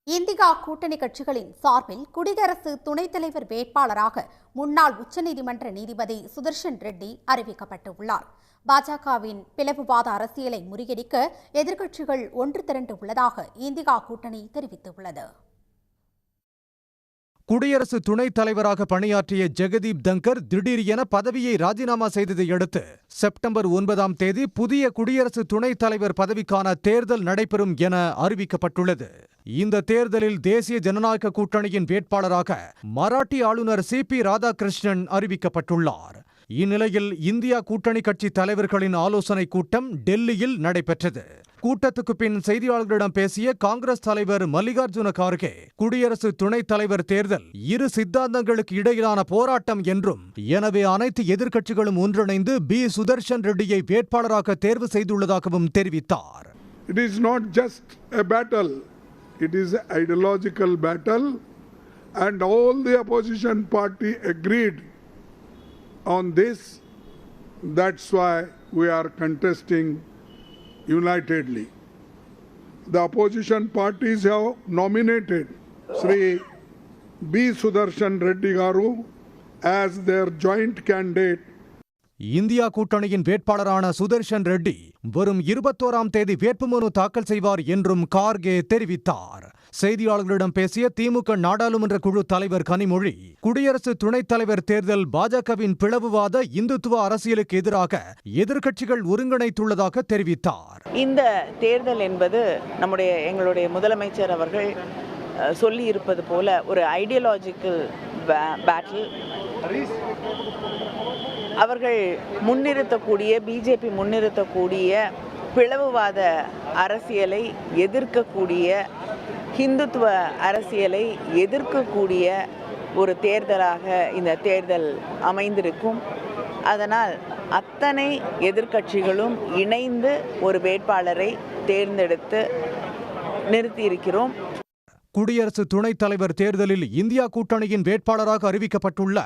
India கூட்டணி கட்சிகளின் சார்பில் குடியரசு துணைத் தலைவர் வேட்பாளராக முன்னாள் உச்சநீதிமன்ற நீதிபதி சுதர்ஷன் ரெட்டி அறிவிக்கப்பட்டுள்ளார். பாஜகவின் பிளவுவாத அரசியலை முறியடிக்க எதிர்க்கட்சிகள் ஒன்று திரண்டு உள்ளதாக இந்தியா கூட்டணி தெரிவித்துள்ளது. குடியரசு துணைத் தலைவராக பணியாற்றிய ஜெகதீப் தங்கர் திடீர் என பதவியை ராஜினாமா செய்ததை அடுத்து செப்டம்பர் 9ஆம் தேதி புதிய குடியரசு துணைத் தலைவர் பதவிக்கான தேர்தல் நடைபெறும் என அறிவிக்கப்பட்டுள்ளது. இந்த தேர்தலில் தேசிய ஜனநாயக கூட்டணியின் வேட்பாளராக மராட்டி ஆளுநர் CP ராதாகிருஷ்ணன் அறிவிக்கப்பட்டுள்ளார். இந்நிலையில் இந்தியா கூட்டணி கட்சி தலைவர்களின் ஆலோசனைக் கூட்டம் டெல்லியில் நடைபெற்றது. கூட்டத்துக்கு பின் செய்தியாளர்களிடம் பேசிய காங்கிரஸ் தலைவர் மல்லிகார்ஜுன கார்கே, குடியரசு துணைத் தலைவர் தேர்தல் இரு சித்தாந்தங்களுக்கு இடையிலான போராட்டம் என்றும், எனவே அனைத்து எதிர்க்கட்சிகளும் ஒன்றிணைந்து B. சுதர்ஷன் ரெட்டியை வேட்பாளராக தேர்வு செய்துள்ளதாகவும் தெரிவித்தார். It is not just a battle, it is an ideological battle, and all the opposition party agreed on this. That's why we are contesting unitedly. The opposition parties have nominated Sri B. Sudarshan Reddy Garu as their joint candidate. India கூட்டணியின் வேட்பாளரான சுதர்ஷன் ரெட்டி வரும் 21ஆம் தேதி வேட்புமனு தாக்கல் செய்வார் என்றும் கார்கே தெரிவித்தார். செய்தியாளர்களிடம் பேசிய திமுக நாடாளுமன்ற குழு தலைவர் கனிமொழி, குடியரசு துணைத் தலைவர் தேர்தல் பாஜகவின் பிளவுவாத இந்துத்துவ அரசியலுக்கு எதிராக எதிர்க்கட்சிகள் ஒருங்கிணைத்துள்ளதாக தெரிவித்தார். இந்த தேர்தல் என்பது எங்களுடைய முதலமைச்சர் அவர்கள் சொல்லி இருப்பது போல ஒரு ஐடியாலஜிக்கல் பேட்டில். அவர்கள் முன்னிறுத்தக்கூடிய பிஜேபி முன்னிறுத்தக்கூடிய பிளவுவாத அரசியலை எதிர்க்கக்கூடிய, ஹிந்துத்துவ அரசியலை எதிர்க்கக்கூடிய ஒரு தேர்தலாக இந்த தேர்தல் அமைந்திருக்கும். அதனால் அத்தனை எதிர்க்கட்சிகளும் இணைந்து ஒரு வேட்பாளரை தேர்ந்தெடுத்து நிறுத்தியிருக்கிறோம். குடியரசு துணைத் தலைவர் தேர்தலில் இந்தியா கூட்டணியின் வேட்பாளராக அறிவிக்கப்பட்டுள்ள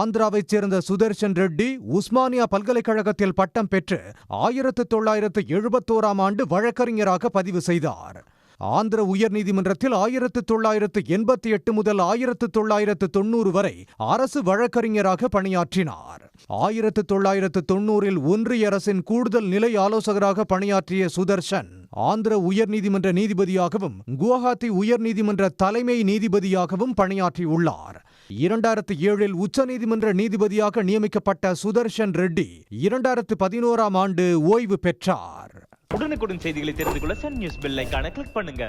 ஆந்திராவைச் சேர்ந்த சுதர்ஷன் ரெட்டி உஸ்மானியா பல்கலைக்கழகத்தில் பட்டம் பெற்று 1971ஆம் ஆண்டு வழக்கறிஞராக பதிவு செய்தார். ஆந்திர உயர்நீதிமன்றத்தில் 1988 முதல் 1990 வரை அரசு வழக்கறிஞராக பணியாற்றினார். 1990இல் ஒன்றிய அரசின் கூடுதல் நிலை ஆலோசகராக பணியாற்றிய சுதர்ஷன் ஆந்திர உயர்நீதிமன்ற நீதிபதியாகவும் குவஹாத்தி உயர்நீதிமன்ற தலைமை நீதிபதியாகவும் பணியாற்றியுள்ளார். 2007இல் உச்சநீதிமன்ற நீதிபதியாக நியமிக்கப்பட்ட சுதர்ஷன் ரெட்டி 2011ஆம் ஆண்டு ஓய்வு பெற்றார். உடனுக்குடன் செய்திகளை தெரிந்து கொள்ள சன் நியூஸ் பெல் ஐகானை கிளிக் பண்ணுங்க.